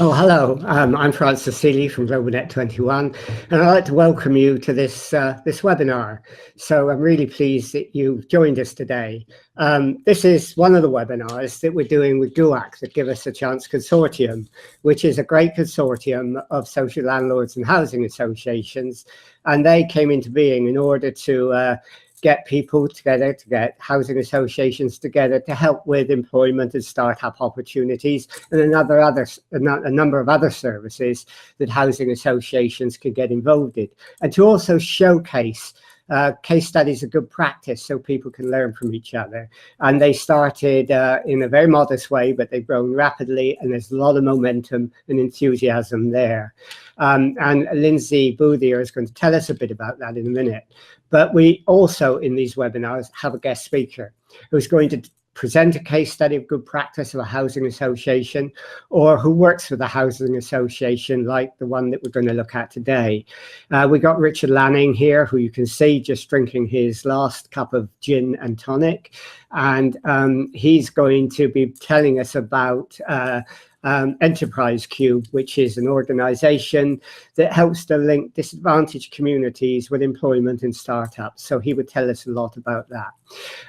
Oh, hello. I'm Francis Seeley from GlobalNet 21, and I'd like to welcome you to this webinar. So I'm really pleased that you've joined us today. This is one of the webinars that we're doing with GUAC, the Give Us a Chance Consortium, which is a great consortium of social landlords and housing associations. And they came into being in order to get people together, to get housing associations together to help with employment and startup opportunities and a number of other services that housing associations can get involved in, and to also showcase case studies of good practice so people can learn from each other. And they started in a very modest way, but they've grown rapidly, and there's a lot of momentum and enthusiasm there. And Lindsay Boothier is going to tell us a bit about that in a minute. But we also, in these webinars, have a guest speaker who's going to present a case study of good practice of a housing association, or who works with a housing association like the one that we're going to look at today. We got Richard Lanning here, who you can see just drinking his last cup of gin and tonic. And he's going to be telling us about Enterprise Cube, which is an organization that helps to link disadvantaged communities with employment and startups. So he would tell us a lot about that.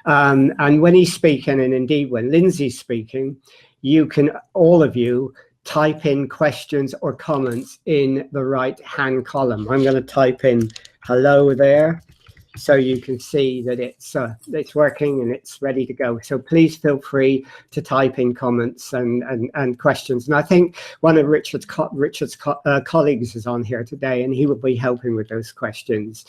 And when he's speaking, and indeed when Lindsay's speaking, you can, all of you, type in questions or comments in the right-hand column. I'm going to type in hello there, so you can see that it's working and it's ready to go. So please feel free to type in comments and questions. And I think one of Richard's colleagues is on here today, and he will be helping with those questions.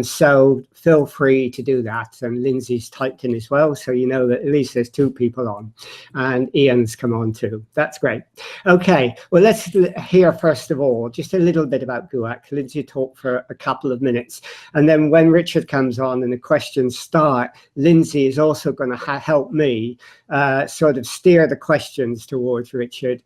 So feel free to do that. And Lindsay's typed in as well, so you know that at least there's two people on, and Ian's come on too. That's great. Okay, well, let's hear first of all just a little bit about GUAC. Lindsay talked for a couple of minutes, and then when Richard comes on and the questions start, Lindsay is also going to help me sort of steer the questions towards Richard,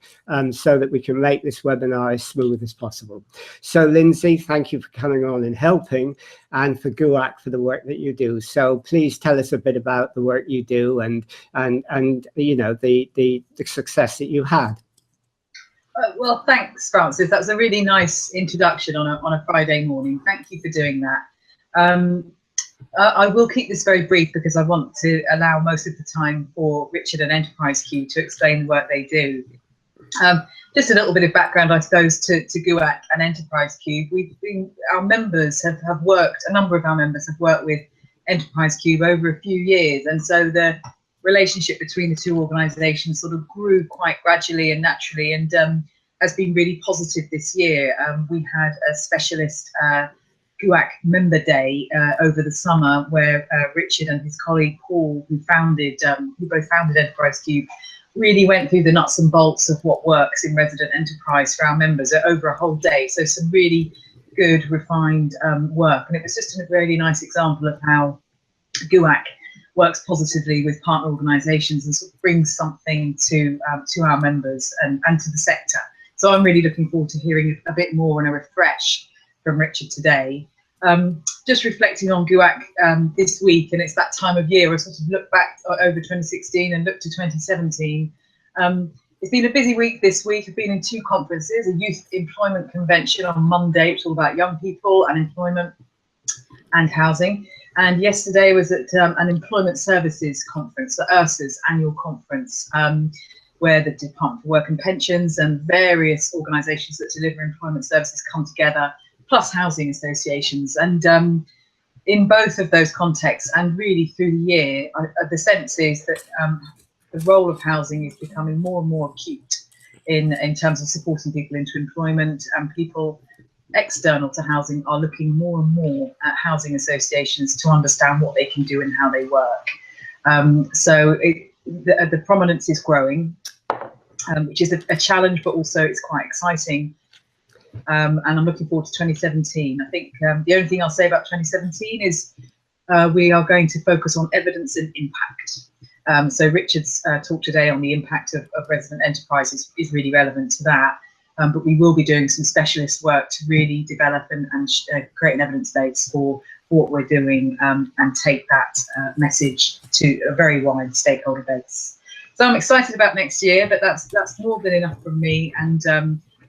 so that we can make this webinar as smooth as possible. So Lindsay, thank you for coming on and helping, and for GUAC for the work that you do. So please tell us a bit about the work you do and you know, the success that you had. Well, thanks, Francis. That's a really nice introduction on a Friday morning. Thank you for doing that. I will keep this very brief because I want to allow most of the time for Richard and Enterprise Cube to explain the work they do. Just a little bit of background, I suppose, to GUAC and Enterprise Cube. Our members have worked, a number of our members have worked with Enterprise Cube over a few years, and so the relationship between the two organisations sort of grew quite gradually and naturally, and has been really positive this year. We had a specialist GUAC member day over the summer, where Richard and his colleague Paul, who both founded Enterprise Cube, really went through the nuts and bolts of what works in resident enterprise for our members over a whole day. So some really good, refined work, and it was just a really nice example of how GUAC works positively with partner organisations and sort of brings something to our members and to the sector. So I'm really looking forward to hearing a bit more and a refresh from Richard today. Just reflecting on GUAC this week, and it's that time of year, I sort of look back over 2016 and look to 2017. It's been a busy week this week. I've been in two conferences, a youth employment convention on Monday, which is all about young people and employment and housing. And yesterday was at an employment services conference, the URSA's annual conference, where the Department for Work and Pensions and various organisations that deliver employment services come together, plus housing associations. And in both of those contexts, and really through the year, the sense is that the role of housing is becoming more and more acute in terms of supporting people into employment, and people external to housing are looking more and more at housing associations to understand what they can do and how they work. So the prominence is growing, which is a challenge, but also it's quite exciting. And I'm looking forward to 2017. I think the only thing I'll say about 2017 is we are going to focus on evidence and impact. So Richard's talk today on the impact of resident enterprises is really relevant to that. But we will be doing some specialist work to really develop and create an evidence base for what we're doing, and take that message to a very wide stakeholder base. So I'm excited about next year, but that's more than enough from me. And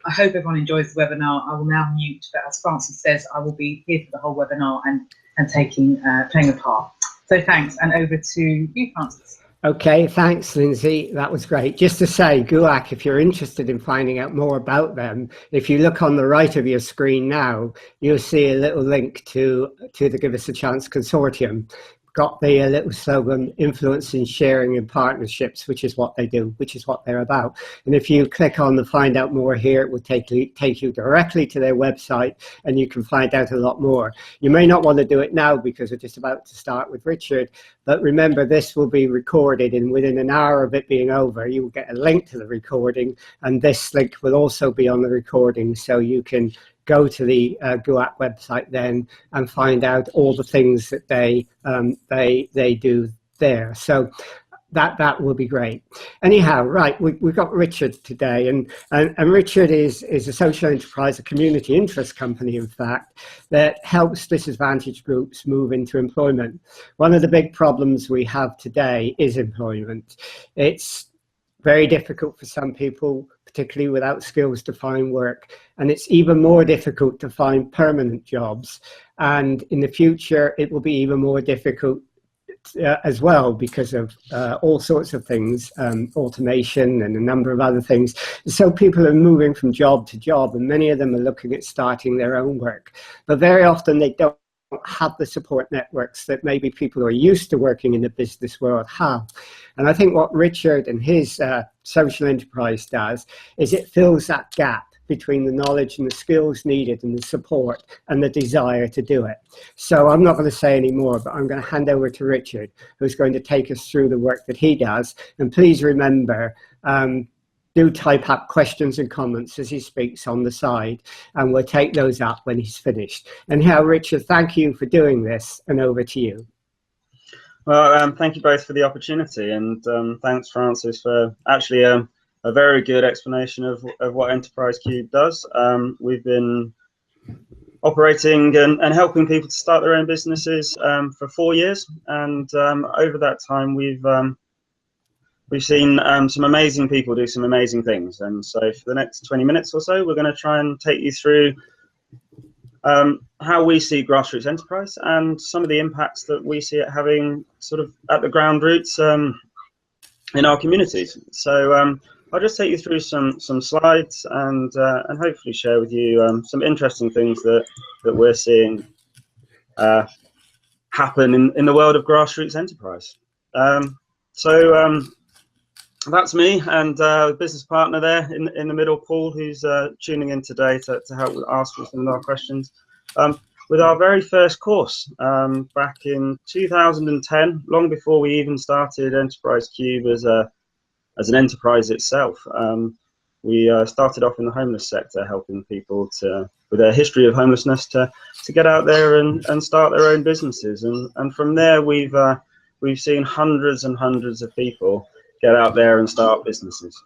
I hope everyone enjoys the webinar. I will now mute, but as Francis says, I will be here for the whole webinar and playing a part. So thanks, and over to you, Francis. Okay, thanks, Lindsay. That was great. Just to say, GUAC, if you're interested in finding out more about them, if you look on the right of your screen now, you'll see a little link to the Give Us a Chance Consortium. Got the little slogan, influencing, sharing and partnerships, which is what they do, which is what they're about. And if you click on the find out more here, it will take you directly to their website, and you can find out a lot more. You may not want to do it now because we're just about to start with Richard, but remember, this will be recorded, and within an hour of it being over, you will get a link to the recording, and this link will also be on the recording, so you can go to the GUAC website then and find out all the things that they do there. So that will be great. Anyhow, right, we've got Richard today, and Richard is a social enterprise, a community interest company, in fact, that helps disadvantaged groups move into employment. One of the big problems we have today is employment. It's very difficult for some people, particularly without skills, to find work. And it's even more difficult to find permanent jobs. And in the future, it will be even more difficult as well because of all sorts of things, automation and a number of other things. So people are moving from job to job, and many of them are looking at starting their own work. But very often they don't have the support networks that maybe people who are used to working in the business world have. And I think what Richard and his social enterprise does is it fills that gap between the knowledge and the skills needed and the support and the desire to do it. So I'm not going to say any more, but I'm going to hand over to Richard, who's going to take us through the work that he does. And please remember, do type up questions and comments as he speaks on the side, and we'll take those up when he's finished. And now, Richard, thank you for doing this, and over to you. Well, thank you both for the opportunity, and thanks, Francis, for actually a very good explanation of what Enterprise Cube does. We've been operating and helping people to start their own businesses for 4 years, and over that time we've seen some amazing people do some amazing things. And so for the next 20 minutes or so, we're going to try and take you through how we see grassroots enterprise and some of the impacts that we see it having sort of at the ground roots in our communities. So I'll just take you through some slides and hopefully share with you some interesting things that we're seeing happen in the world of grassroots enterprise. That's me, and the business partner there in the middle, Paul, who's tuning in today to help ask us some of our questions. With our very first course back in 2010, long before we even started Enterprise Cube as an enterprise itself, we started off in the homeless sector, helping people with their history of homelessness to get out there and start their own businesses. And from there, we've seen hundreds and hundreds of people get out there and start businesses.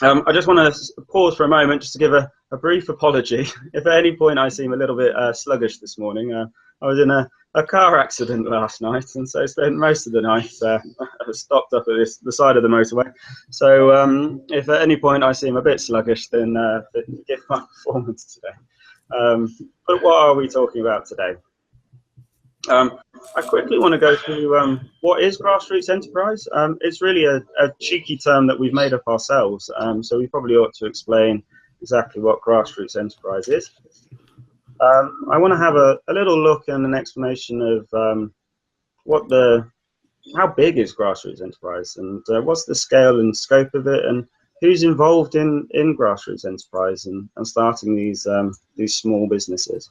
I just want to pause for a moment just to give a brief apology. If at any point I seem a little bit sluggish this morning, I was in a car accident last night, and so spent most of the night stopped up at the side of the motorway. So if at any point I seem a bit sluggish, then forgive my performance today. But what are we talking about today? I quickly want to go through what is grassroots enterprise. It's really a cheeky term that we've made up ourselves, so we probably ought to explain exactly what grassroots enterprise is. I want to have a little look and an explanation of how big is grassroots enterprise, and what's the scale and scope of it, and who's involved in grassroots enterprise and starting these small businesses.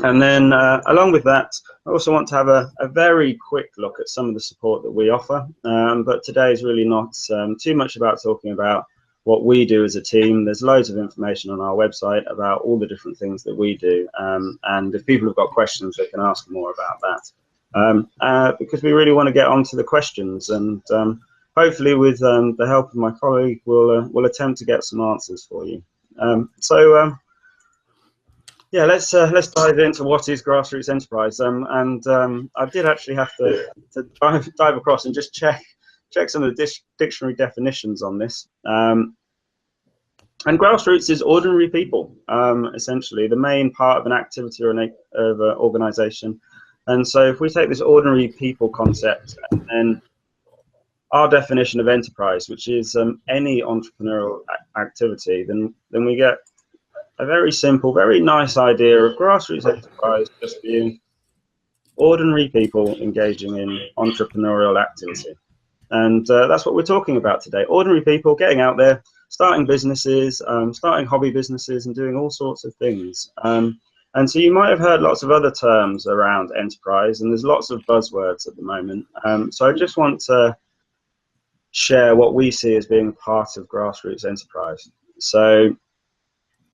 And then along with that, I also want to have a very quick look at some of the support that we offer. But today is really not too much about talking about what we do as a team. There's loads of information on our website about all the different things that we do. And if people have got questions, they can ask more about that. Because we really want to get on to the questions. And hopefully with the help of my colleague, we'll attempt to get some answers for you. Yeah, let's dive into what is grassroots enterprise. I did actually have to dive across and just check some of the dictionary definitions on this. And grassroots is ordinary people, essentially the main part of an activity or of an organisation. And so, if we take this ordinary people concept and then our definition of enterprise, which is any entrepreneurial activity, then we get a very simple, very nice idea of grassroots enterprise just being ordinary people engaging in entrepreneurial activity. And that's what we're talking about today. Ordinary people getting out there, starting businesses, starting hobby businesses, and doing all sorts of things. And so you might have heard lots of other terms around enterprise, and there's lots of buzzwords at the moment. So I just want to share what we see as being part of grassroots enterprise. So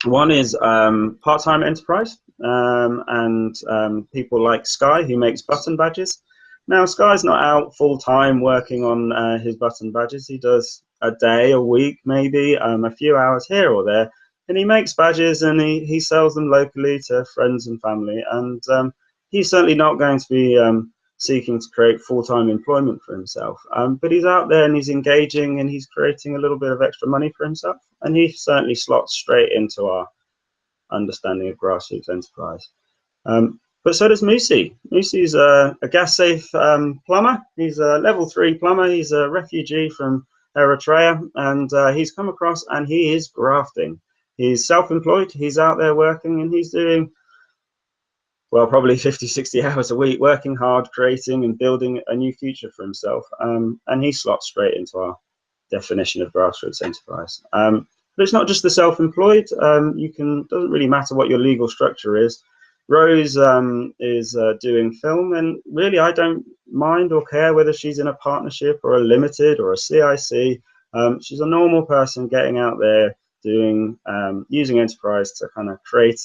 one is part-time enterprise, and people like Sky, who makes button badges. Now, Sky's not out full-time working on his button badges. He does a day, a week, maybe, a few hours here or there, and he makes badges and he sells them locally to friends and family. And he's certainly not going to be seeking to create full-time employment for himself, but he's out there and he's engaging and he's creating a little bit of extra money for himself, and he certainly slots straight into our understanding of grassroots enterprise. But so does Musi. Musi's a gas-safe plumber. He's a level 3 plumber. He's a refugee from Eritrea, and he's come across and he is grafting. He's self-employed. He's out there working, and he's doing, well, probably 50, 60 hours a week, working hard, creating and building a new future for himself. And he slots straight into our definition of grassroots enterprise. But it's not just the self-employed. Doesn't really matter what your legal structure is. Rose is doing film, and really I don't mind or care whether she's in a partnership or a limited or a CIC. She's a normal person getting out there doing using enterprise to kind of create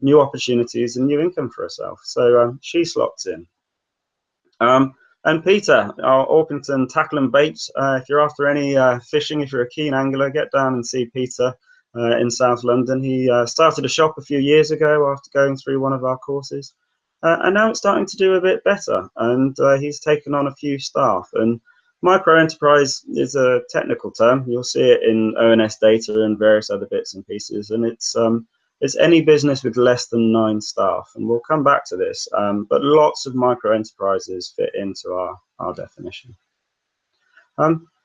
new opportunities and new income for herself. So she slots in. And Peter, our Orpington Tackle and Baits. If you're after any fishing, if you're a keen angler, get down and see Peter in South London. He started a shop a few years ago after going through one of our courses, and now it's starting to do a bit better, and he's taken on a few staff. And micro enterprise is a technical term. You'll see it in ONS data and various other bits and pieces, and it's any business with less than 9 staff, and we'll come back to this, but lots of micro enterprises fit into our definition.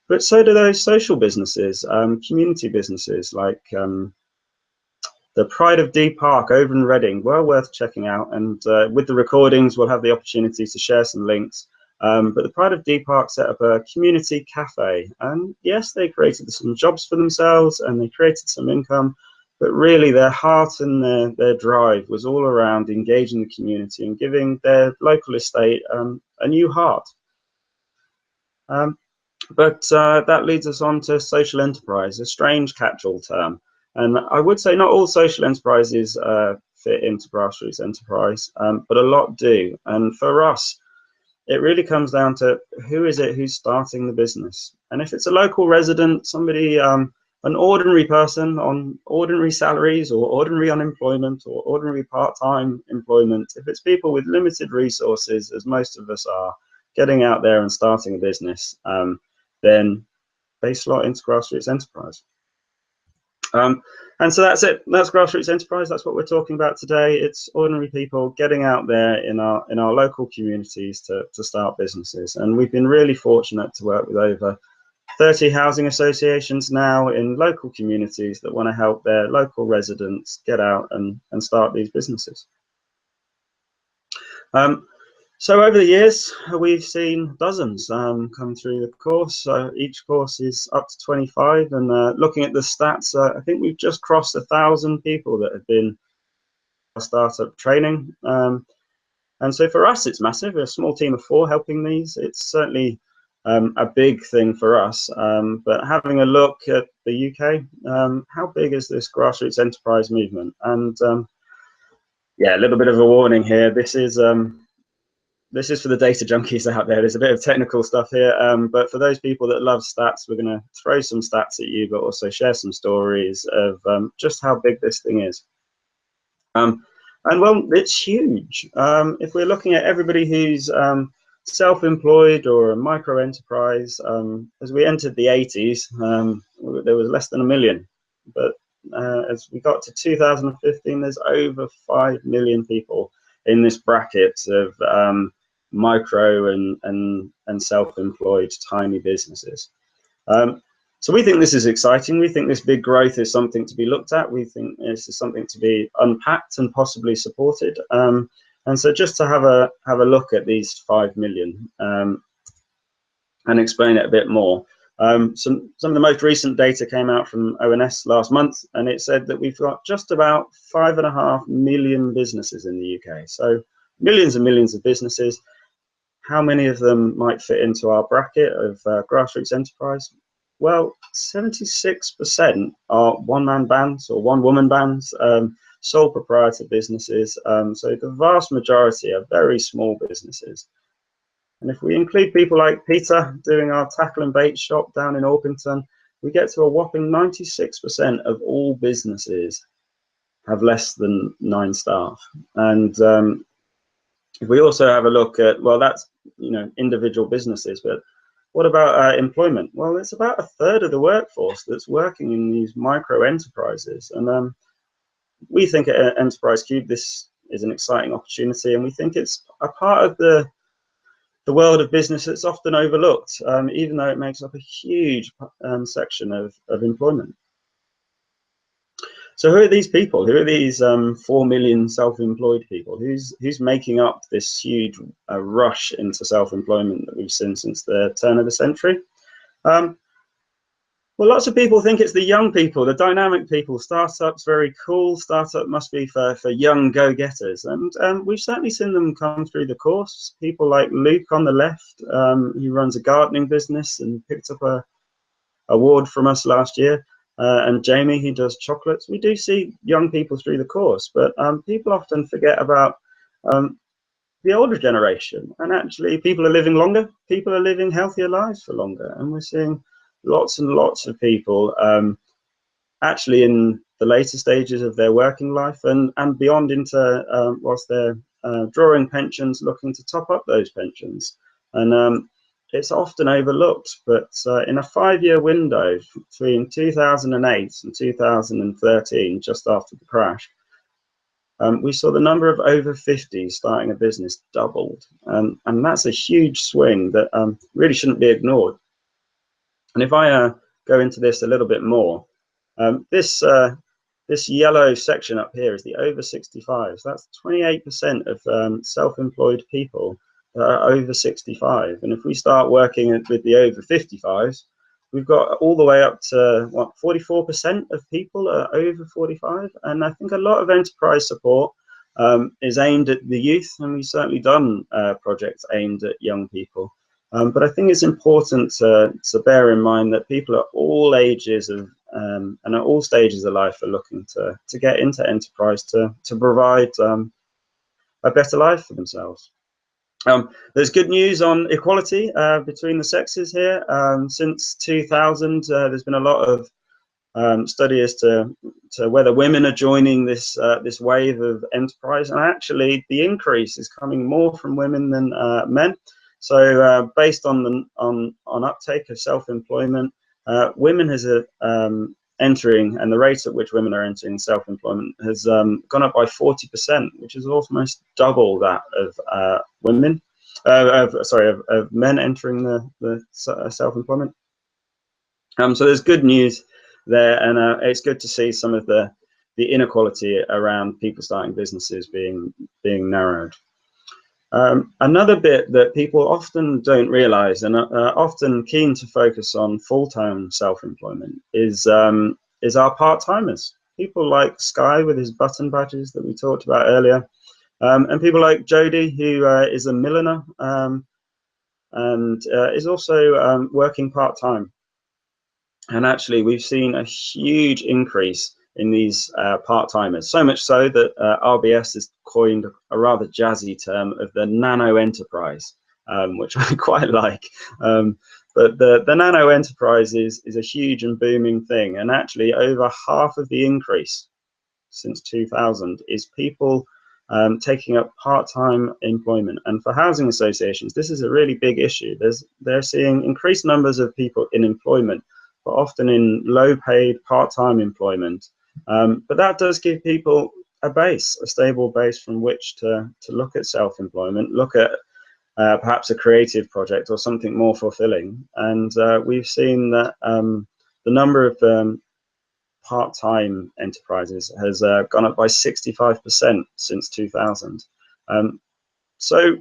But so do those social businesses, community businesses like the Pride of Dee Park over in Reading, well worth checking out. And with the recordings, we'll have the opportunity to share some links. But the Pride of Dee Park set up a community cafe, and yes, they created some jobs for themselves and they created some income, but really their heart and their drive was all around engaging the community and giving their local estate a new heart. But that leads us on to social enterprise, a strange catch-all term. And I would say not all social enterprises fit into grassroots enterprise, but a lot do. And for us, it really comes down to who is it who's starting the business. And if it's a local resident, somebody, an ordinary person on ordinary salaries or ordinary unemployment or ordinary part-time employment, if it's people with limited resources, as most of us are, getting out there and starting a business, then they slot into grassroots enterprise. And so that's it. That's grassroots enterprise. That's what we're talking about today. It's ordinary people getting out there in our local communities to start businesses. And we've been really fortunate to work with over 30 housing associations now in local communities that want to help their local residents get out and start these businesses. So over the years, we've seen dozens come through the course. Each course is up to 25, and looking at the stats, I think we've just crossed 1,000 people that have been startup training. And so for us, it's massive. We're a small team of 4 helping these. It's certainly a big thing for us. But having a look at the UK, how big is this grassroots enterprise movement? And yeah, a little bit of a warning here. This is for the data junkies out there. There's a bit of technical stuff here, but for those people that love stats, we're going to throw some stats at you, but also share some stories of just how big this thing is. And well, it's huge. If we're looking at everybody who's self-employed or a micro enterprise, as we entered the 80s, there was less than 1 million. But as we got to 2015, there's over 5 million people in this bracket of micro and self-employed tiny businesses. So we think this is exciting. We think this big growth is something to be looked at. We think this is something to be unpacked and possibly supported. And so just to have a look at these 5 million and explain it a bit more. Some of the most recent data came out from ONS last month, and it said that we've got just about 5.5 million businesses in the UK. So millions and millions of businesses. How many of them might fit into our bracket of grassroots enterprise? Well, 76% are one-man bands or one-woman bands, sole proprietor businesses. So the vast majority are very small businesses. And if we include people like Peter doing our tackle and bait shop down in Orpington, we get to a whopping 96% of all businesses have less than 9 staff. And if we also have a look at, well, that's, you know, individual businesses, but what about employment? Well, it's about 1/3 of the workforce that's working in these micro enterprises. And we think at Enterprise Cube, this is an exciting opportunity, and we think it's a part of the world of business that's often overlooked, even though it makes up a huge section of employment. So who are these people? Who are these 4 million self-employed people? Who's making up this huge rush into self-employment that we've seen since the turn of the century? Well, lots of people think it's the young people, the dynamic people. Startups, very cool. Startup must be for young go-getters. And we've certainly seen them come through the course. People like Luke on the left, who runs a gardening business and picked up a award from us last year. And Jamie, who does chocolates. We do see young people through the course, but people often forget about the older generation. And actually, people are living longer. People are living healthier lives for longer. And we're seeing lots and lots of people actually in the later stages of their working life and beyond into whilst they're drawing pensions, looking to top up those pensions. And it's often overlooked, but in a 5-year window between 2008 and 2013, just after the crash, we saw the number of over 50s starting a business doubled. And that's a huge swing that really shouldn't be ignored. And if I go into this a little bit more, this yellow section up here is the over 65s. That's 28% of self-employed people that are over 65. And if we start working with the over 55s, we've got all the way up to what, 44% of people are over 45. And I think a lot of enterprise support is aimed at the youth, and we've certainly done projects aimed at young people. But I think it's important to bear in mind that people at all ages of and at all stages of life are looking to get into enterprise to provide a better life for themselves. There's good news on equality between the sexes here. Since 2000, there's been a lot of study as to whether women are joining this this wave of enterprise, and actually the increase is coming more from women than men. So based on uptake of self-employment, women has entering, and the rate at which women are entering self-employment has gone up by 40%, which is almost double that of women. Of men entering the self-employment. So there's good news there, and it's good to see some of the inequality around people starting businesses being narrowed. Another bit that people often don't realize and are often keen to focus on full-time self-employment is our part-timers. People like Sky with his button badges that we talked about earlier, and people like Jody, who is a milliner and is also working part-time. And actually, we've seen a huge increase in these part-timers, so much so that RBS has coined a rather jazzy term of the nano enterprise, which I quite like. But the nano enterprise is a huge and booming thing, and actually over half of the increase since 2000 is people taking up part-time employment. And for housing associations, this is a really big issue. They're seeing increased numbers of people in employment, but often in low-paid part-time employment. But that does give people a base, a stable base from which to look at self-employment, look at perhaps a creative project or something more fulfilling. And we've seen that the number of part-time enterprises has gone up by 65% since 2000. So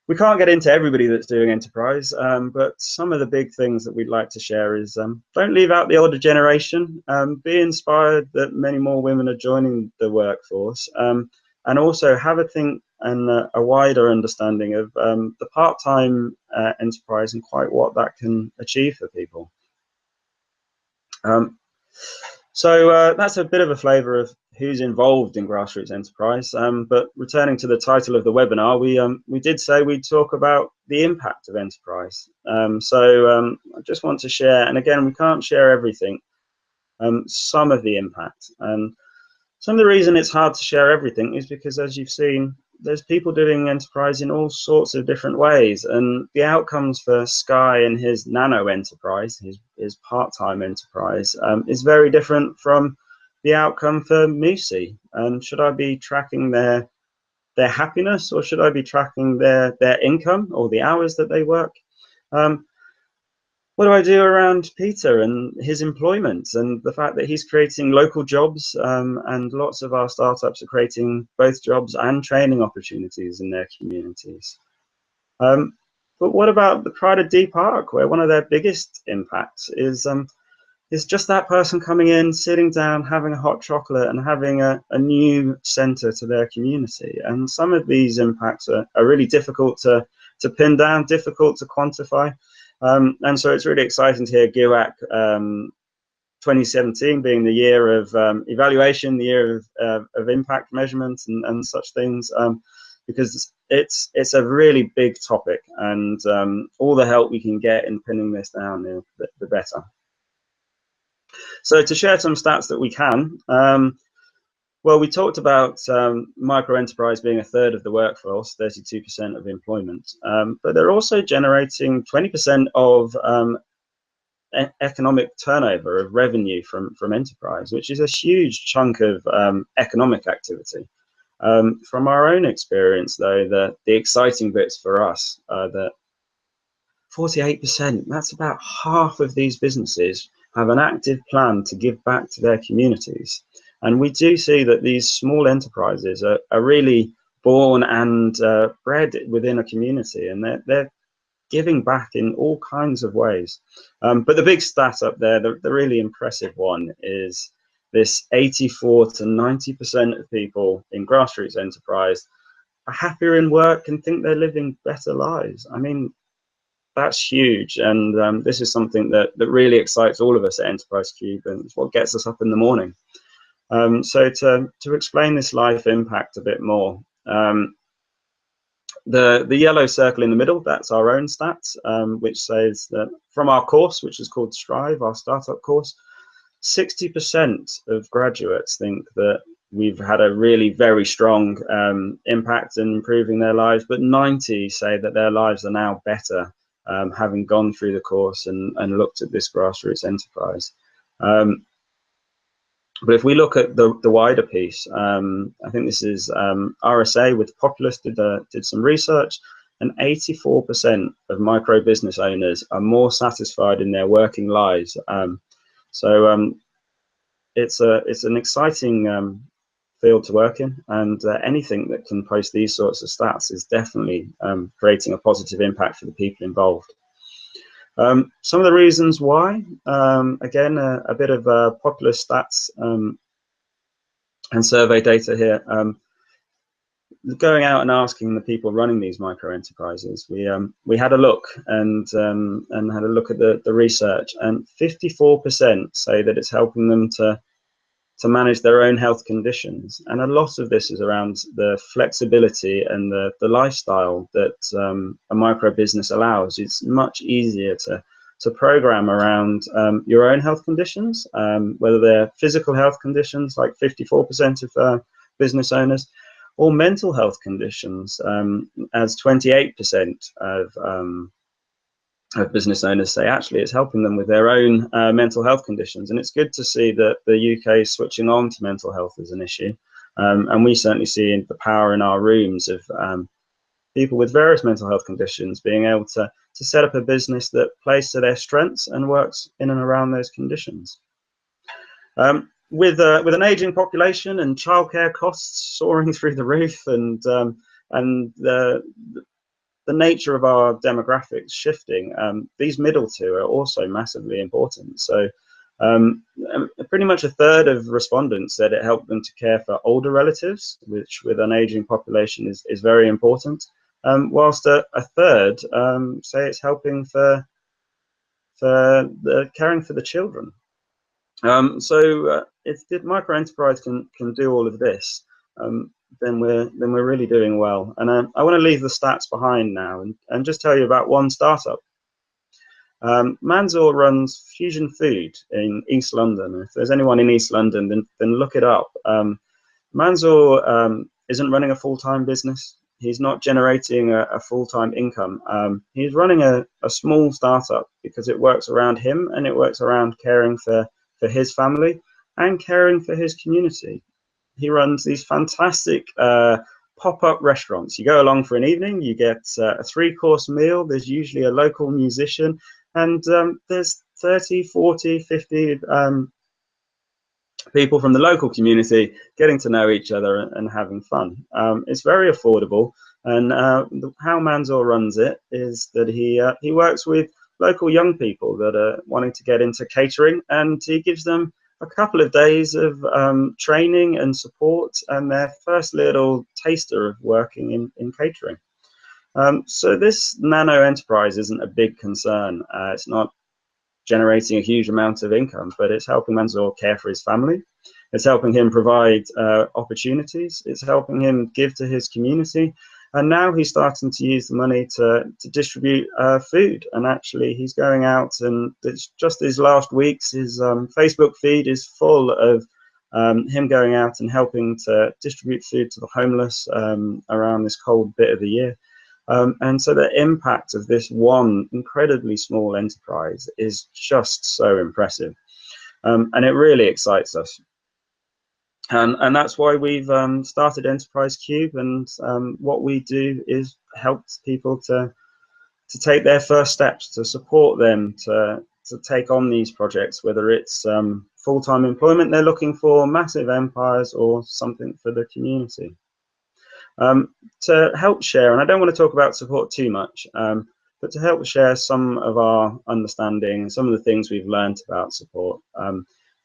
we can't get into everybody that's doing enterprise, but some of the big things that we'd like to share is don't leave out the older generation, be inspired that many more women are joining the workforce, and also have a think and a wider understanding of the part-time enterprise and quite what that can achieve for people. So that's a bit of a flavour of who's involved in grassroots enterprise. But returning to the title of the webinar, we did say we'd talk about the impact of enterprise. So I just want to share, and again, we can't share everything, some of the impact. And some of the reason it's hard to share everything is because, as you've seen, there's people doing enterprise in all sorts of different ways, and the outcomes for Sky and his nano enterprise, his part-time enterprise, is very different from the outcome for Musi. Should I be tracking their happiness, or should I be tracking their income or the hours that they work? What do I do around Peter and his employment and the fact that he's creating local jobs, and lots of our startups are creating both jobs and training opportunities in their communities? But what about the Pride of Deep Park, where one of their biggest impacts is just that person coming in, sitting down, having a hot chocolate and having a new centre to their community? And some of these impacts are really difficult to pin down, difficult to quantify. And so it's really exciting to hear GIWAC 2017 being the year of evaluation, the year of impact measurements and such things, because it's a really big topic, and all the help we can get in pinning this down, the better. So to share some stats that we can, well, we talked about micro enterprise being a third of the workforce, 32% of employment, but they're also generating 20% of economic turnover, of revenue from enterprise, which is a huge chunk of economic activity. From our own experience, though, the exciting bits for us are that 48%, that's about half of these businesses, have an active plan to give back to their communities. And we do see that these small enterprises are really born and bred within a community, and they're giving back in all kinds of ways. But the big stat up there, the really impressive one, is this 84 to 90% of people in grassroots enterprise are happier in work and think they're living better lives. I mean, that's huge, and this is something that really excites all of us at Enterprise Cube, and it's what gets us up in the morning. So to explain this life impact a bit more, the yellow circle in the middle, that's our own stats, which says that from our course, which is called Strive, our startup course, 60% of graduates think that we've had a really very strong impact in improving their lives, but 90 say that their lives are now better, having gone through the course and looked at this grassroots enterprise. But if we look at the wider piece, I think this is RSA with Populous did some research, and 84% of micro business owners are more satisfied in their working lives. So it's an exciting field to work in, and anything that can post these sorts of stats is definitely creating a positive impact for the people involved. Some of the reasons why, again, a bit of popular stats and survey data here. Going out and asking the people running these micro enterprises, we had a look and had a look at the research, and 54% say that it's helping them to manage their own health conditions, and a lot of this is around the flexibility and the lifestyle that a micro business allows. It's much easier to to program around your own health conditions, whether they're physical health conditions, like 54% of business owners, or mental health conditions, as 28% of business owners say actually it's helping them with their own mental health conditions. And it's good to see that the UK is switching on to mental health as an issue. And we certainly see the power in our rooms of people with various mental health conditions being able to set up a business that plays to their strengths and works in and around those conditions. With an aging population and childcare costs soaring through the roof, and the nature of our demographics shifting, these middle two are also massively important. So pretty much a third of respondents said it helped them to care for older relatives, which with an aging population is very important, whilst a third say it's helping for the caring for the children. So if the micro enterprise can do all of this, then we're really doing well. And I want to leave the stats behind now and just tell you about one startup. Mansour runs Fusion Food in East London. If there's anyone in East London, then look it up. Mansour isn't running a full-time business. He's not generating a full-time income. He's running a small startup because it works around him, and it works around caring for his family and caring for his community. He runs these fantastic pop-up restaurants. You go along for an evening, you get a 3-course meal. There's usually a local musician, and there's 30, 40, 50 people from the local community getting to know each other and having fun. It's very affordable, and how Mansour runs it is that he works with local young people that are wanting to get into catering, and he gives them a couple of days of training and support and their first little taster of working in catering. So this nano enterprise isn't a big concern. It's not generating a huge amount of income, but it's helping Mansour care for his family. It's helping him provide opportunities. It's helping him give to his community. And now he's starting to use the money to distribute food. And actually, he's going out, and it's just these last weeks, his Facebook feed is full of him going out and helping to distribute food to the homeless around this cold bit of the year. And so the impact of this one incredibly small enterprise is just so impressive. And it really excites us. And that's why we've started Enterprise Cube, and what we do is help people to take their first steps, to support them to take on these projects, whether it's full-time employment they're looking for, massive empires, or something for the community. To help share, and I don't want to talk about support too much, but to help share some of our understanding, some of the things we've learned about support.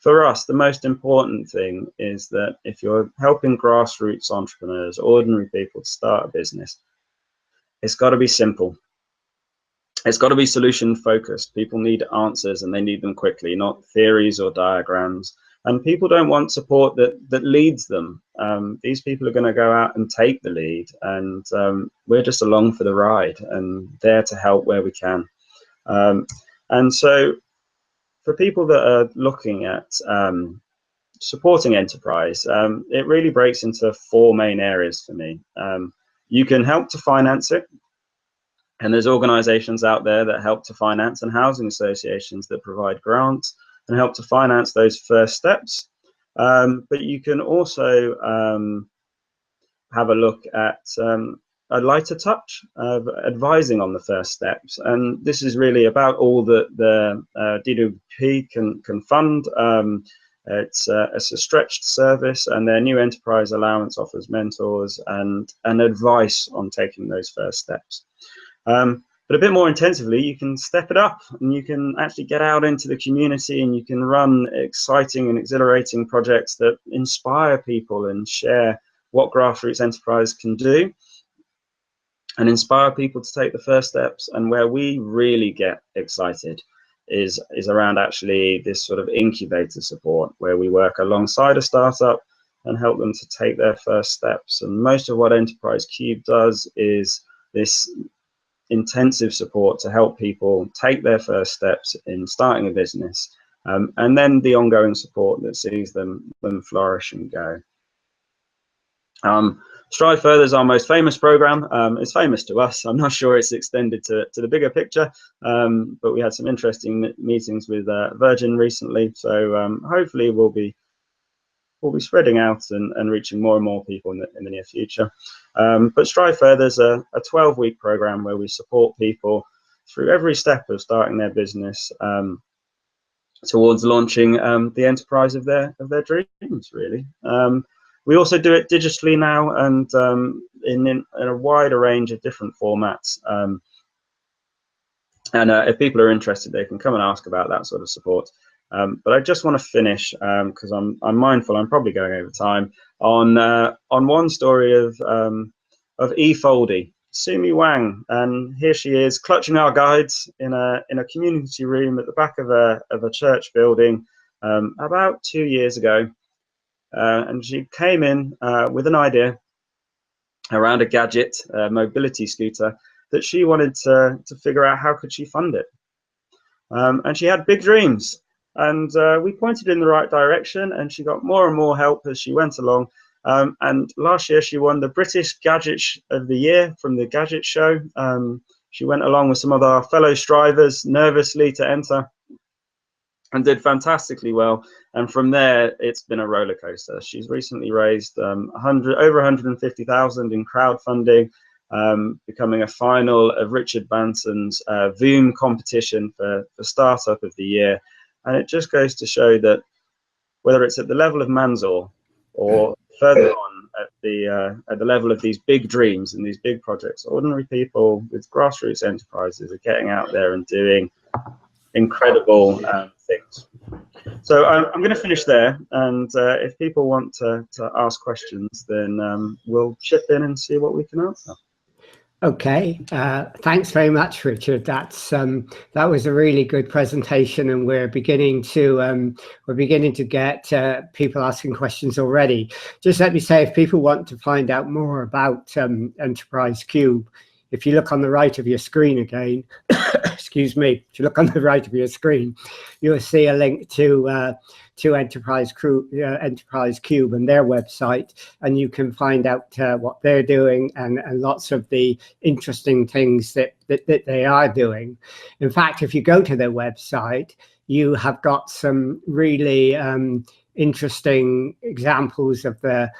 For us, the most important thing is that if you're helping grassroots entrepreneurs, ordinary people to start a business, it's got to be simple. It's got to be solution focused. People need answers, and they need them quickly, not theories or diagrams. And people don't want support that leads them. These people are going to go out and take the lead, and we're just along for the ride and there to help where we can. And so for people that are looking at supporting enterprise, it really breaks into 4 main areas for me. You can help to finance it. And there's organizations out there that help to finance, and housing associations that provide grants and help to finance those first steps. But you can also have a look at a lighter touch of advising on the first steps. And this is really about all that the DWP can fund. It's a stretched service, and their new enterprise allowance offers mentors and advice on taking those first steps. But a bit more intensively, you can step it up, and you can actually get out into the community, and you can run exciting and exhilarating projects that inspire people and share what grassroots enterprise can do and inspire people to take the first steps. And where we really get excited is around actually this sort of incubator support, where we work alongside a startup and help them to take their first steps. And most of what Enterprise Cube does is this intensive support to help people take their first steps in starting a business, and then the ongoing support that sees them flourish and go. Strive Further is our most famous program. It's famous to us. I'm not sure it's extended to the bigger picture, but we had some interesting meetings with Virgin recently, so hopefully we'll be spreading out and reaching more and more people in the near future. But Strive Further is a 12-week program where we support people through every step of starting their business towards launching the enterprise of their dreams, really. We also do it digitally now, and in a wider range of different formats. And if people are interested, they can come and ask about that sort of support. But I just want to finish, because I'm mindful I'm probably going over time, on one story of E-Foldy, Sumi Wang, and here she is clutching our guides in a community room at the back of a church building about 2 years ago. And she came in with an idea around a gadget, a mobility scooter, that she wanted to figure out how could she fund it. And she had big dreams, and we pointed in the right direction, and she got more and more help as she went along. And last year she won the British Gadget of the Year from the Gadget Show. She went along with some of our fellow strivers nervously to enter, and did fantastically well. And from there, it's been a roller coaster. She's recently raised over 150,000 in crowdfunding, becoming a final of Richard Banson's Voom competition for Startup of the Year. And it just goes to show that whether it's at the level of Manzor or further on at the level of these big dreams and these big projects, ordinary people with grassroots enterprises are getting out there and doing incredible things. So I'm going to finish there, and if people want to ask questions, then we'll chip in and see what we can answer. Okay, thanks very much, Richard. That was a really good presentation, and we're beginning to get people asking questions already. Just let me say, if people want to find out more about Enterprise Cube, if you look on the right of your screen again, excuse me, if you look on the right of your screen, you'll see a link to Enterprise Cube and their website, and you can find out what they're doing and lots of the interesting things that they are doing. In fact, if you go to their website, you have got some really interesting examples of the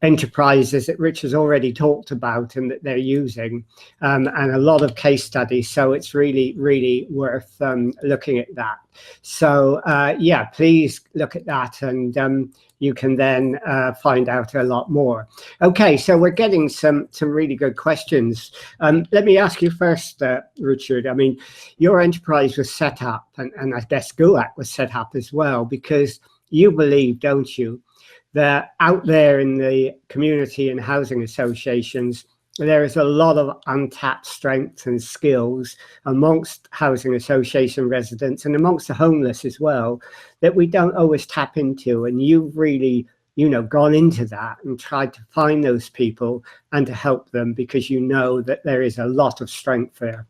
enterprises that Rich has already talked about and that they're using, and a lot of case studies. So it's really worth looking at that. So yeah, please look at that, and you can then find out a lot more. Okay, so we're getting some really good questions. Let me ask you first, Richard. I mean, your enterprise was set up, and I guess GUAC was set up as well, because you believe, don't you, that out there in the community and housing associations, there is a lot of untapped strengths and skills amongst housing association residents and amongst the homeless as well, that we don't always tap into. And you've really, gone into that and tried to find those people and to help them, because you know that there is a lot of strength there.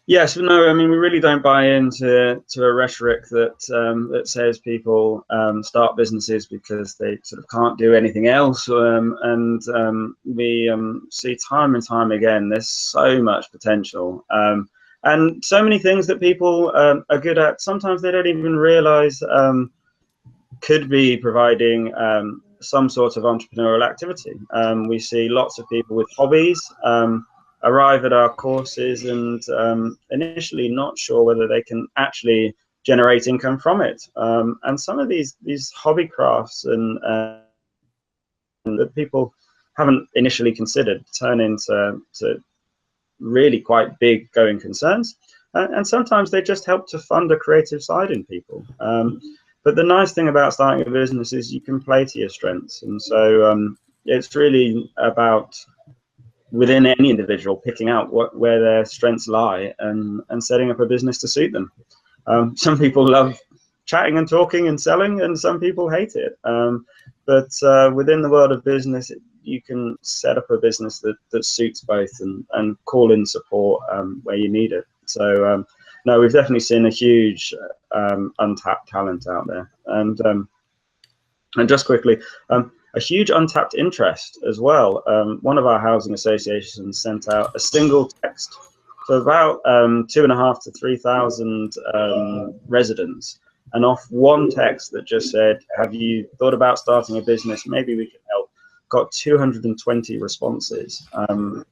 Yes, no, I mean, we really don't buy into a rhetoric that says people start businesses because they sort of can't do anything else. And we see time and time again, there's so much potential and so many things that people are good at. Sometimes they don't even realize could be providing some sort of entrepreneurial activity. We see lots of people with hobbies arrive at our courses and initially not sure whether they can actually generate income from it. And some of these hobby crafts and that people haven't initially considered turn into really quite big going concerns. And sometimes they just help to fund a creative side in people. But the nice thing about starting a business is you can play to your strengths. And so it's really about, within any individual, picking out where their strengths lie and setting up a business to suit them. Some people love chatting and talking and selling, and some people hate it. But within the world of business, you can set up a business that suits both and call in support where you need it. So no, we've definitely seen a huge untapped talent out there, and just quickly, a huge untapped interest as well. One of our housing associations sent out a single text to about 2,500 to 3,000 residents, and off one text that just said, "Have you thought about starting a business? Maybe we can help." Got 220 responses,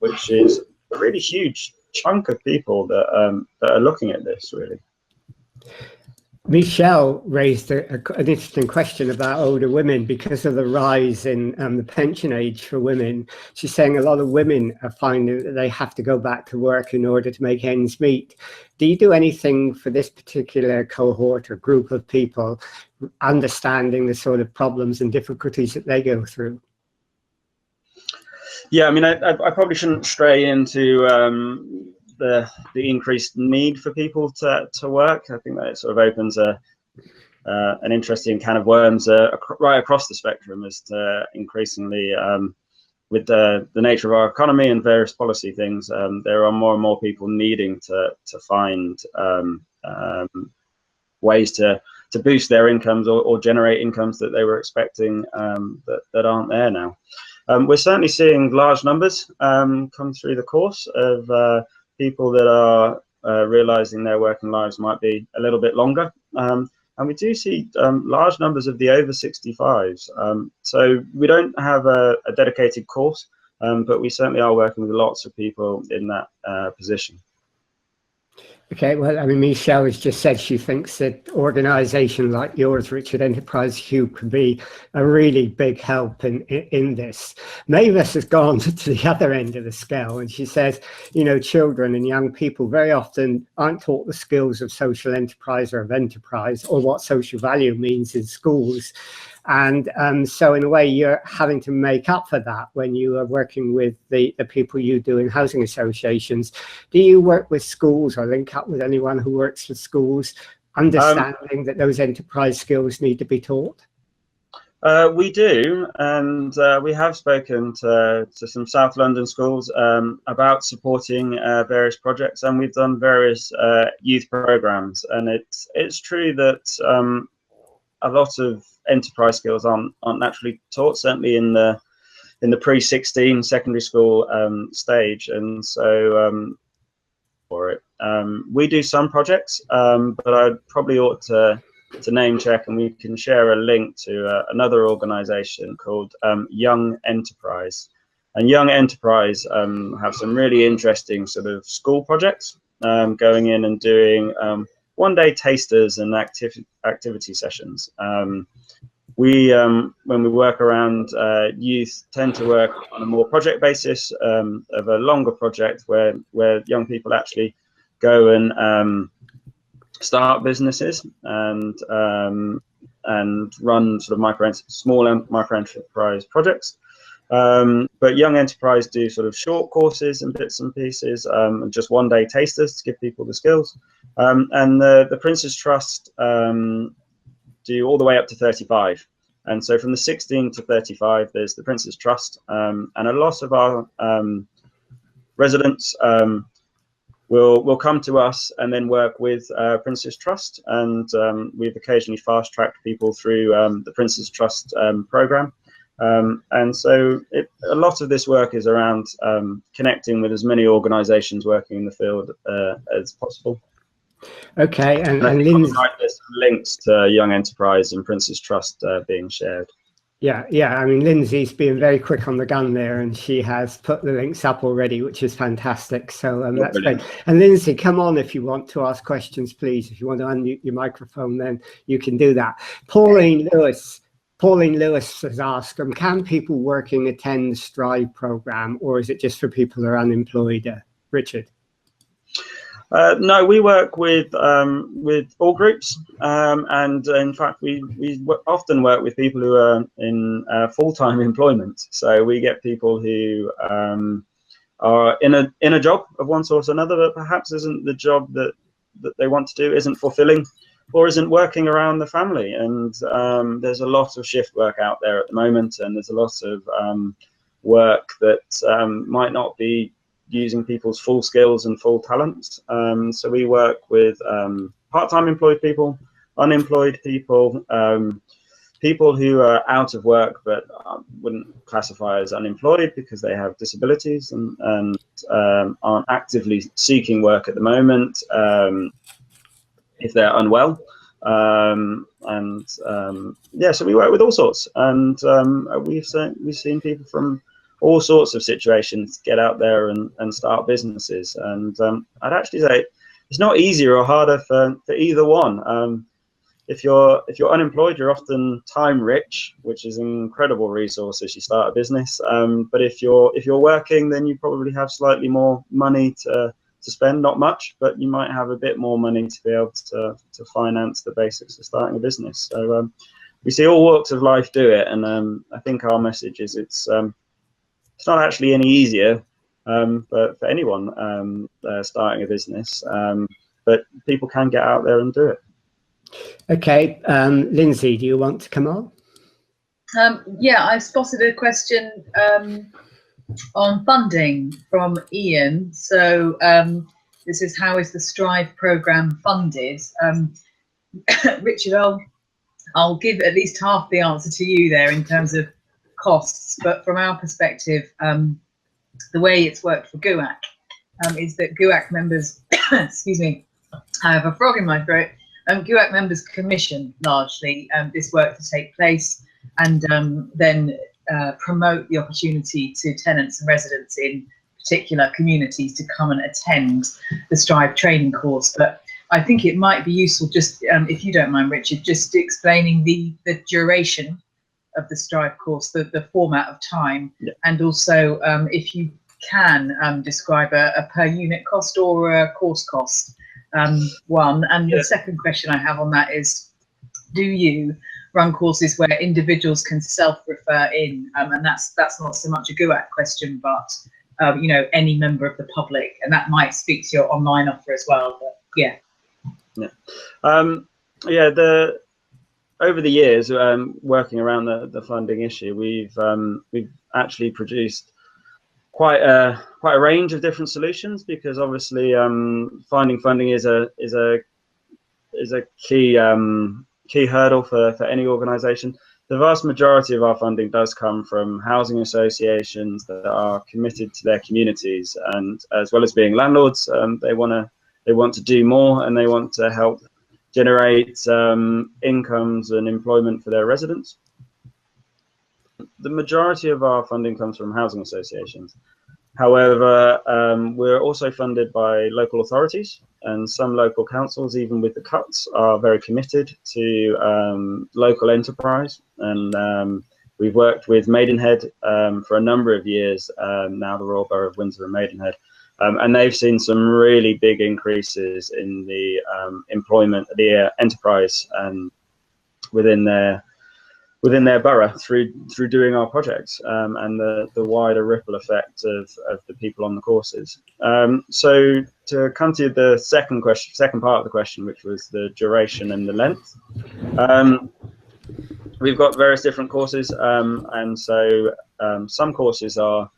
which is a really huge chunk of people that are looking at this, really. Michelle raised an interesting question about older women because of the rise in the pension age for women. She's saying a lot of women are finding that they have to go back to work in order to make ends meet. Do you do anything for this particular cohort or group of people, understanding the sort of problems and difficulties that they go through? Yeah, I mean, I probably shouldn't stray into the increased need for people to work. I think that it sort of opens an interesting can of worms right across the spectrum as to increasingly with the nature of our economy and various policy things, there are more and more people needing to find ways to boost their incomes or generate incomes that they were expecting that aren't there now. We're certainly seeing large numbers come through the course of people that are realizing their working lives might be a little bit longer. And we do see large numbers of the over 65s. So we don't have a dedicated course, but we certainly are working with lots of people in that position. Okay, well, I mean, Michelle has just said she thinks that organisation like yours, Richard Enterprise Hub, could be a really big help in this. Mavis has gone to the other end of the scale, and she says, you know, children and young people very often aren't taught the skills of social enterprise or of enterprise or what social value means in schools. And so in a way, you're having to make up for that when you are working with the people you do in housing associations. Do you work with schools or link up with anyone who works with schools, understanding that those enterprise skills need to be taught? We do, and we have spoken to some South London schools about supporting various projects, and we've done various youth programs. And it's true that a lot of enterprise skills aren't naturally taught, certainly in the pre-16 secondary school stage, and so for it we do some projects, but I probably ought to name check, and we can share a link to another organization called Young Enterprise. And Young Enterprise have some really interesting sort of school projects, going in and doing one-day tasters and activity sessions. When we work around youth, tend to work on a more project basis of a longer project where young people actually go and start businesses and run sort of small micro enterprise projects. But Young Enterprise do sort of short courses and bits and pieces, and just one-day tasters to give people the skills. And the Prince's Trust do all the way up to 35. And so from the 16 to 35, there's the Prince's Trust. And a lot of our residents will come to us and then work with Prince's Trust. And we've occasionally fast-tracked people through the Prince's Trust program. And so a lot of this work is around connecting with as many organizations working in the field as possible. Okay, and Lindsay, there's links to Young Enterprise and Prince's Trust being shared. Yeah, I mean, Lindsay's being very quick on the gun there, and she has put the links up already, which is fantastic. So that's great. And Lindsay, come on if you want to ask questions, please. If you want to unmute your microphone, then you can do that. Pauline Lewis has asked, can people working attend the Strive program, or is it just for people who are unemployed? Richard? No, we work with all groups, and in fact, we often work with people who are in full-time employment. So we get people who are in a job of one sort or another, but perhaps isn't the job that they want to do, isn't fulfilling, or isn't working around the family. And there's a lot of shift work out there at the moment, and there's a lot of work that might not be using people's full skills and full talents. So we work with part-time employed people, unemployed people, people who are out of work but wouldn't classify as unemployed because they have disabilities and aren't actively seeking work at the moment if they're unwell. Yeah, so we work with all sorts, and we've seen people from all sorts of situations get out there and start businesses. And I'd actually say it's not easier or harder for either one. If you're unemployed, you're often time rich, which is an incredible resource as you start a business. But if you're working, then you probably have slightly more money to spend, not much, but you might have a bit more money to be able to finance the basics of starting a business. So we see all walks of life do it, and I think our message is it's not actually any easier for anyone starting a business, but people can get out there and do it. Okay, Lindsay, do you want to come on? Yeah, I spotted a question on funding from Ian. So this is, how is the Strive programme funded? Richard, I'll give at least half the answer to you there in terms of costs, but from our perspective, the way it's worked for GUAC is that GUAC members, excuse me, I have a frog in my throat. GUAC members commission largely this work to take place, and then promote the opportunity to tenants and residents in particular communities to come and attend the Strive training course. But I think it might be useful, just if you don't mind, Richard, just explaining the duration of the Strive course, the format of time, yeah. And also if you can describe a per unit cost or a course cost. One, and the second question I have on that is, do you run courses where individuals can self-refer in, and that's not so much a GUAC question, but you know, any member of the public, and that might speak to your online offer as well. But yeah, over the years working around the funding issue, we've actually produced quite a range of different solutions, because obviously finding funding is a key hurdle for any organisation. The vast majority of our funding does come from housing associations that are committed to their communities, and as well as being landlords, they want to do more, and they want to help generate incomes and employment for their residents. The majority of our funding comes from housing associations. However, we're also funded by local authorities, and some local councils, even with the cuts, are very committed to local enterprise. And we've worked with Maidenhead for a number of years, now the Royal Borough of Windsor and Maidenhead, and they've seen some really big increases in the employment, the enterprise within their borough through doing our projects, and the wider ripple effect of the people on the courses. So to come to the second part of the question, which was the duration and the length, we've got various different courses, and so some courses are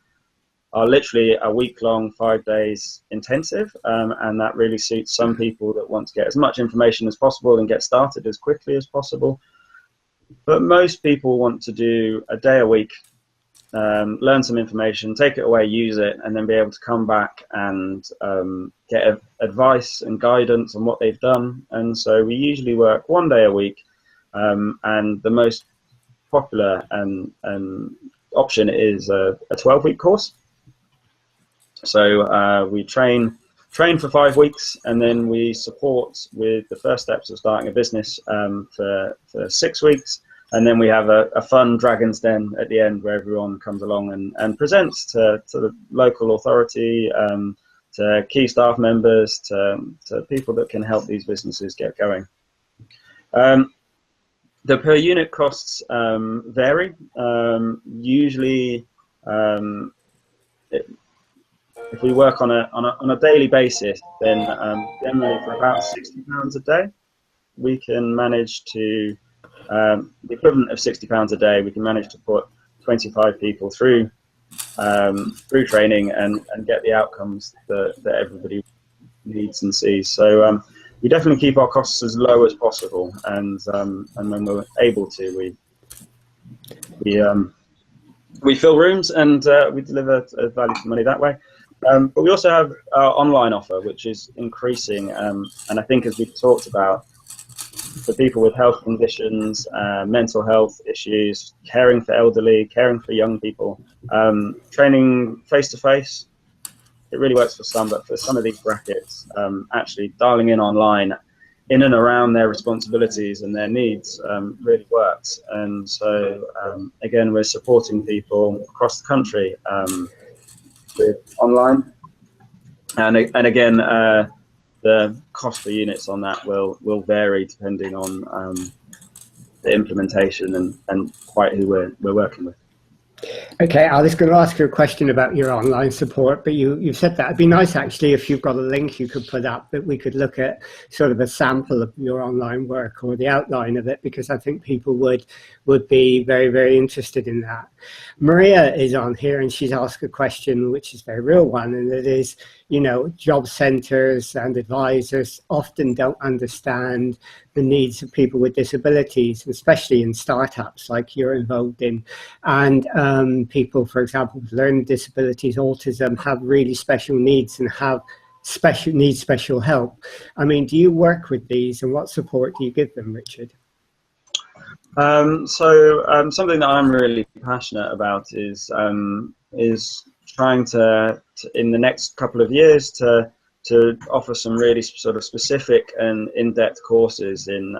literally a week-long, 5 days intensive, and that really suits some people that want to get as much information as possible and get started as quickly as possible. But most people want to do a day a week, learn some information, take it away, use it, and then be able to come back and get advice and guidance on what they've done. And so we usually work 1 day a week, and the most popular option is a 12-week course. So we train for 5 weeks, and then we support with the first steps of starting a business for 6 weeks, and then we have a fun Dragon's Den at the end where everyone comes along and presents to the local authority, to key staff members, to people that can help these businesses get going. The per unit costs vary. Usually, if we work on a daily basis, then generally for about £60 a day, we can manage to, the equivalent of £60 a day, we can manage to put 25 people through through training and get the outcomes that everybody needs and sees. So we definitely keep our costs as low as possible, and when we're able to, we fill rooms and we deliver value for money that way. But we also have our online offer, which is increasing, and I think, as we've talked about, for people with health conditions, mental health issues, caring for elderly, caring for young people, training face-to-face, it really works for some, but for some of these brackets, actually dialing in online in and around their responsibilities and their needs really works. And so, again, we're supporting people across the country with online. And again, the cost per units on that will vary depending on the implementation and quite who we're working with. Okay, I was going to ask you a question about your online support, but you've said that. It'd be nice, actually, if you've got a link you could put up that we could look at sort of a sample of your online work or the outline of it, because I think people would be very, very interested in that. Maria is on here and she's asked a question which is a very real one, and it is, you know, job centres and advisors often don't understand the needs of people with disabilities, especially in startups like you're involved in. And people, for example, with learning disabilities, autism, have really special needs and need special help. I mean, do you work with these, and what support do you give them, Richard? Something that I'm really passionate about is trying to in the next couple of years to offer some really sort of specific and in-depth courses in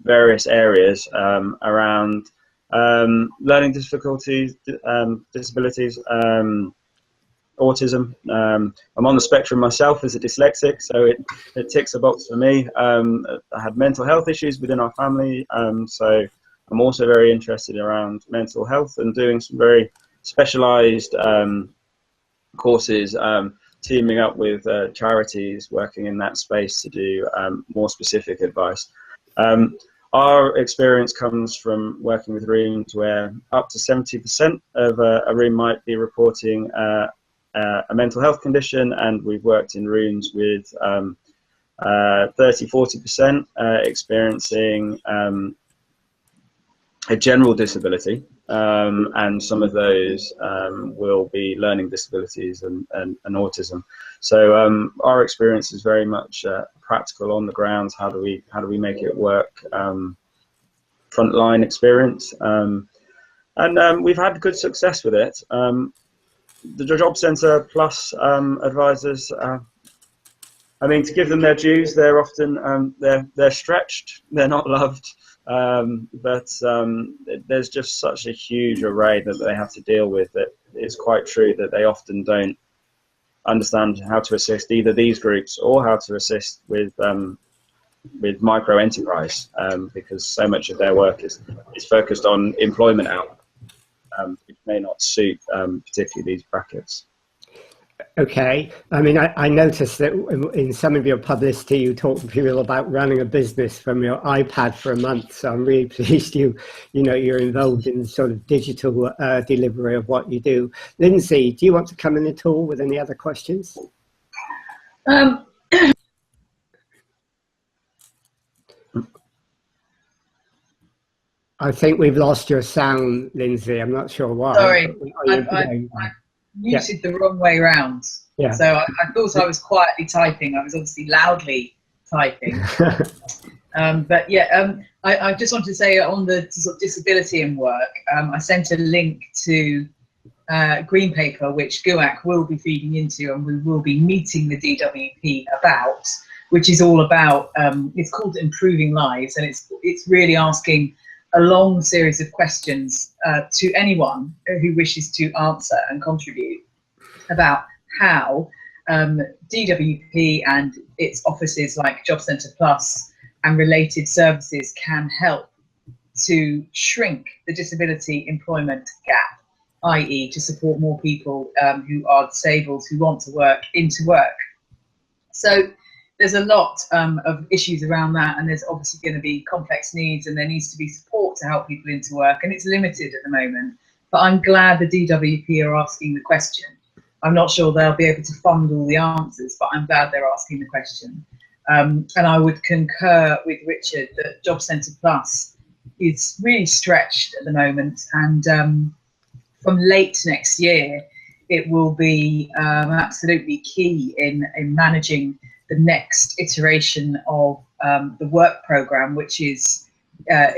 various areas around learning difficulties, disabilities, autism. I'm on the spectrum myself as a dyslexic, so it ticks a box for me. I had mental health issues within our family, so I'm also very interested around mental health and doing some very specialised courses, teaming up with charities working in that space to do more specific advice. Our experience comes from working with rooms where up to 70% of a room might be reporting a mental health condition, and we've worked in rooms with 30–40% experiencing a general disability, and some of those will be learning disabilities and autism. So our experience is very much practical on the ground. How do we make it work? Frontline experience, and we've had good success with it. The Job Centre Plus advisors, I mean, to give them their dues, they're often they're stretched, they're not loved. But there's just such a huge array that they have to deal with that it's quite true that they often don't understand how to assist either these groups or how to assist with micro enterprise, because so much of their work is focused on employment output, which may not suit particularly these brackets. Okay, I mean, I noticed that in some of your publicity you talk to people about running a business from your iPad for a month, so I'm really pleased you're involved in sort of digital delivery of what you do. Lindsay, do you want to come in at all with any other questions? I think we've lost your sound, Lindsay. I'm not sure why. Sorry, I muted the wrong way round. Yeah. So I thought I was quietly typing. I was obviously loudly typing. But yeah, I just want to say on the sort of disability and work, I sent a link to green paper which GUAC will be feeding into, and we will be meeting the DWP about, which is all about, it's called Improving Lives, and it's really asking a long series of questions to anyone who wishes to answer and contribute about how DWP and its offices like Job Centre Plus and related services can help to shrink the disability employment gap, i.e. to support more people who are disabled who want to work into work. So there's a lot of issues around that, and there's obviously going to be complex needs, and there needs to be support to help people into work, and it's limited at the moment but I'm glad the DWP are asking the question. I'm not sure they'll be able to fund all the answers, but I'm glad they're asking the question. And I would concur with Richard that Job Centre Plus is really stretched at the moment, and from late next year, it will be absolutely key in managing the next iteration of the work programme, which is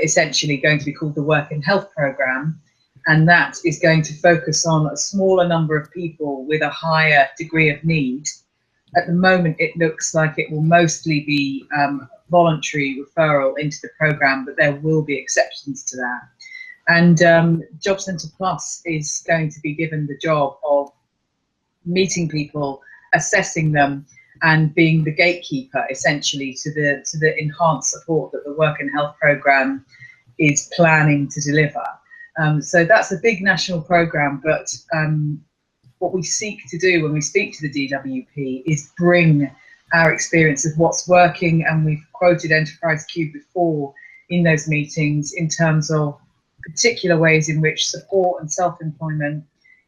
essentially going to be called the Work and Health Programme. And that is going to focus on a smaller number of people with a higher degree of need. At the moment, it looks like it will mostly be voluntary referral into the programme, but there will be exceptions to that. And Job Centre Plus is going to be given the job of meeting people, assessing them, and being the gatekeeper essentially to the enhanced support that the Work and Health Programme is planning to deliver. So that's a big national programme, but what we seek to do when we speak to the DWP is bring our experience of what's working, and we've quoted Enterprise Q before in those meetings in terms of particular ways in which support and self-employment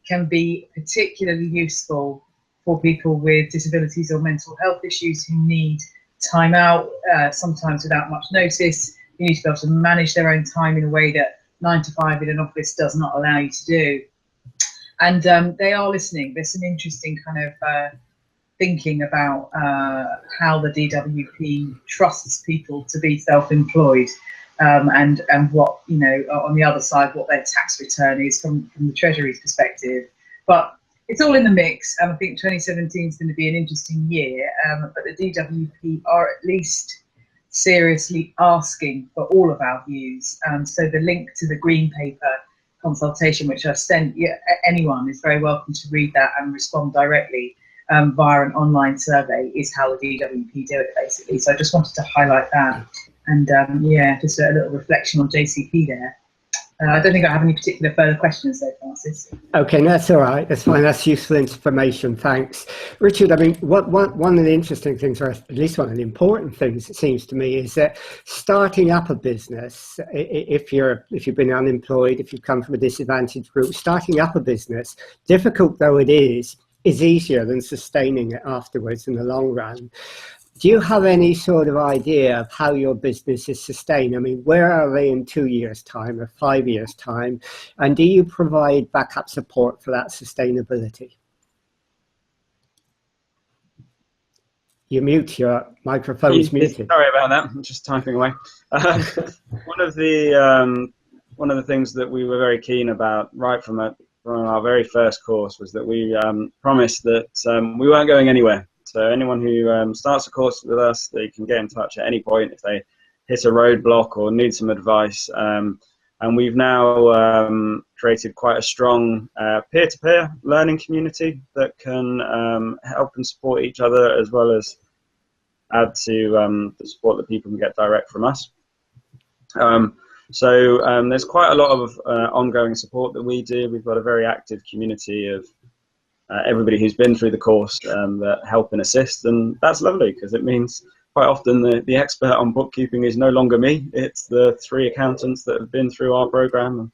can be particularly useful for people with disabilities or mental health issues who need time out, sometimes without much notice. You need to be able to manage their own time in a way that 9 to 5 in an office does not allow you to do. And they are listening. There's some interesting kind of thinking about how the DWP trusts people to be self-employed, and what, you know, on the other side, what their tax return is from the Treasury's perspective. But it's all in the mix, and I think 2017 is going to be an interesting year. But the DWP are at least seriously asking for all of our views. So the link to the Green Paper consultation, which I've sent, anyone is very welcome to read that and respond directly via an online survey, is how the DWP do it, basically. So I just wanted to highlight that. And yeah, just a little reflection on JCP there. I don't think I have any particular further questions though, Francis. Okay, no, that's all right. That's fine. That's useful information. Thanks, Richard. I mean, one of the interesting things, or at least one of the important things, it seems to me, is that starting up a business, if you've been unemployed, if you've come from a disadvantaged group, starting up a business, difficult though it is easier than sustaining it afterwards in the long run. Do you have any sort of idea of how your business is sustained? I mean, where are they in 2 years' time or 5 years' time? And do you provide backup support for that sustainability? You mute, your microphone's muted. Sorry about that, I'm just typing away. One of the things that we were very keen about right from our very first course was that we promised that we weren't going anywhere. So anyone who starts a course with us, they can get in touch at any point if they hit a roadblock or need some advice. And we've now created quite a strong peer-to-peer learning community that can help and support each other, as well as add to the support that people can get direct from us. So there's quite a lot of ongoing support that we do. We've got a very active community of everybody who's been through the course that help and assist, and that's lovely because it means quite often the expert on bookkeeping is no longer me. It's the 3 accountants that have been through our program and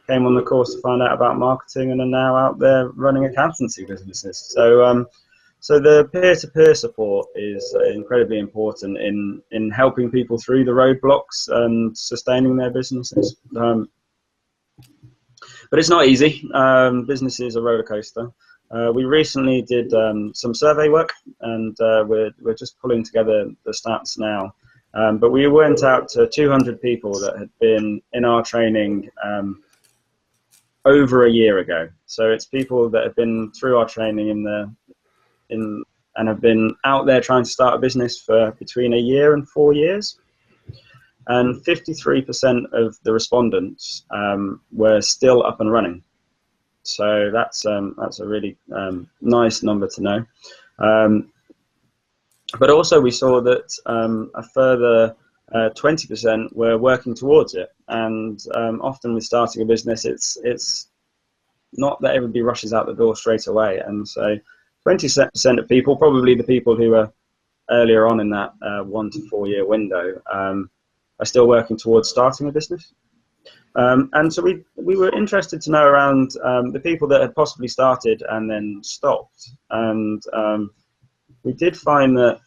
came on the course to find out about marketing and are now out there running accountancy businesses. So so the peer-to-peer support is incredibly important in helping people through the roadblocks and sustaining their businesses. But it's not easy. Business is a roller coaster. We recently did some survey work, and we're just pulling together the stats now. But we went out to 200 people that had been in our training over a year ago. So it's people that have been through our training and have been out there trying to start a business for between a year and 4 years. And 53% of the respondents were still up and running. So that's a really nice number to know. But also we saw that a further 20% were working towards it. And often with starting a business, it's not that everybody rushes out the door straight away. And so 20% of people, probably the people who are earlier on in that 1 to 4 year window, are still working towards starting a business. And so we were interested to know around the people that had possibly started and then stopped. And we did find that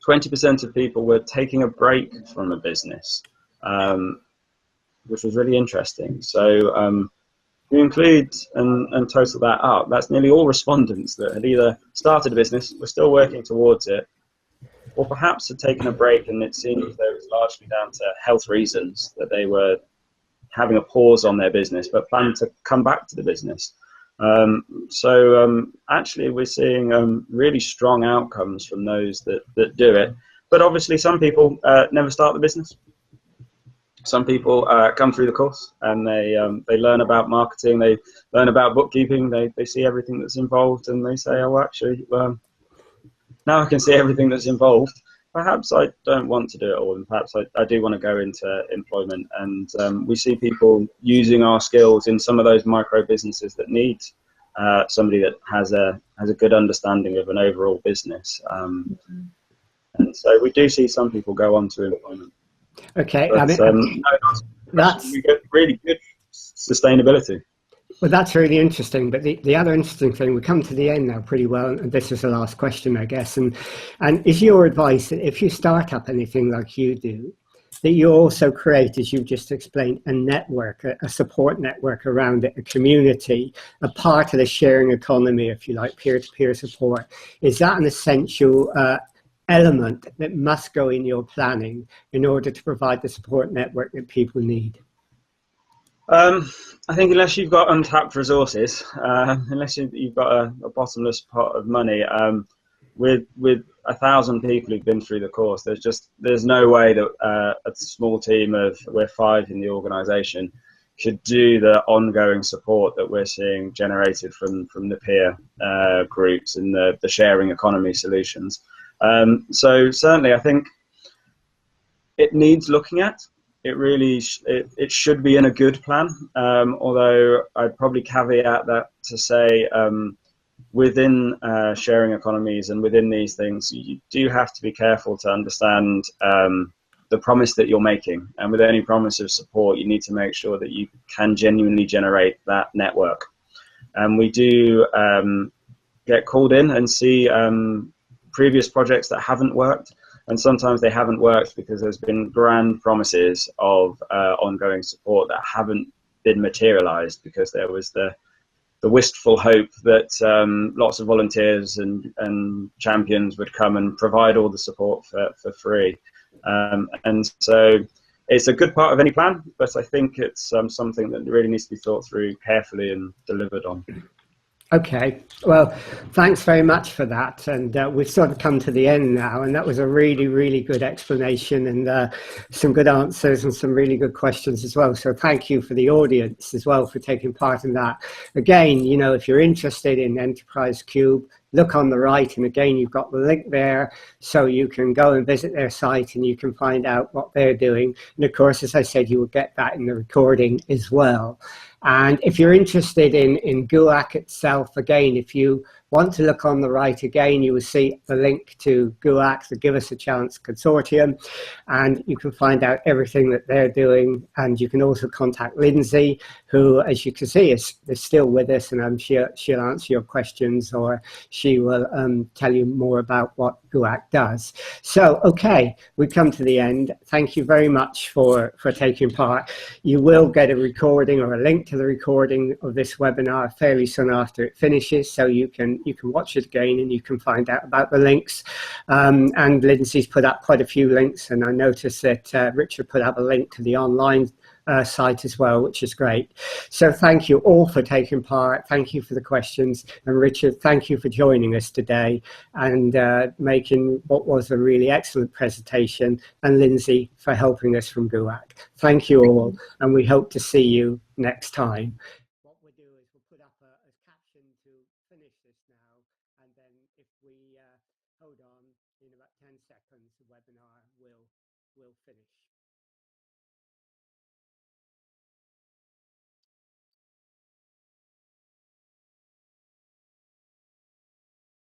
20% of people were taking a break from a business, which was really interesting. So we include and total that up. That's nearly all respondents that had either started a business, were still working towards it, or perhaps had taken a break, and it seemed as though it was largely down to health reasons that they were having a pause on their business, but plan to come back to the business. Actually, we're seeing really strong outcomes from those that do it. But obviously, some people never start the business. Some people come through the course and they learn about marketing, they learn about bookkeeping, they see everything that's involved, and they say, oh, actually, now I can see everything that's involved. Perhaps I don't want to do it all, and perhaps I do want to go into employment. And we see people using our skills in some of those micro businesses that need somebody that has a good understanding of an overall business. And so we do see some people go on to employment. Okay, But, that's we get really good sustainability. Well, that's really interesting. But the other interesting thing, we come to the end now pretty well, and this is the last question, I guess. And is your advice that if you start up anything like you do, that you also create, as you've just explained, a network, a support network around it, a community, a part of the sharing economy, if you like, peer-to-peer support? Is that an essential element that must go in your planning in order to provide the support network that people need? I think unless you've got untapped resources, unless you've got a bottomless pot of money, with 1,000 people who've been through the course, there's no way that a small team of, we're 5 in the organisation, should do the ongoing support that we're seeing generated from the peer groups and the sharing economy solutions. So certainly, I think it needs looking at. It really it should be in a good plan, although I'd probably caveat that to say within sharing economies and within these things, you do have to be careful to understand the promise that you're making. And with any promise of support, you need to make sure that you can genuinely generate that network. And we do get called in and see previous projects that haven't worked. And sometimes they haven't worked because there's been grand promises of ongoing support that haven't been materialized, because there was the wistful hope that lots of volunteers and champions would come and provide all the support for free. And so it's a good part of any plan, but I think it's something that really needs to be thought through carefully and delivered on. Okay, well, thanks very much for that. And we've sort of come to the end now, and that was a really, really good explanation and some good answers and some really good questions as well. So thank you for the audience as well for taking part in that. Again, you know, if you're interested in Enterprise Cube, look on the right, and again, you've got the link there, so you can go and visit their site and you can find out what they're doing. And of course, as I said, you will get that in the recording as well. And if you're interested in GUAC itself, again, if you want to look on the right again, you will see the link to GUAC, the Give Us a Chance Consortium, and you can find out everything that they're doing. And you can also contact Lindsay, who, as you can see, is still with us, and I'm sure she'll answer your questions, or she will tell you more about what GUAC does. So, okay, we've come to the end. Thank you very much for taking part. You will get a recording or a link to the recording of this webinar fairly soon after it finishes, so you can watch it again and you can find out about the links. And Lindsay's put up quite a few links, and I noticed that Richard put up a link to the online site as well, which is great. So thank you all for taking part. Thank you for the questions. And Richard, thank you for joining us today and making what was a really excellent presentation. And Lindsay for helping us from GUAC. Thank you all, and we hope to see you next time. What we'll do is we'll put up a caption to finish this now, and then if we hold on in about 10 seconds, the webinar will finish.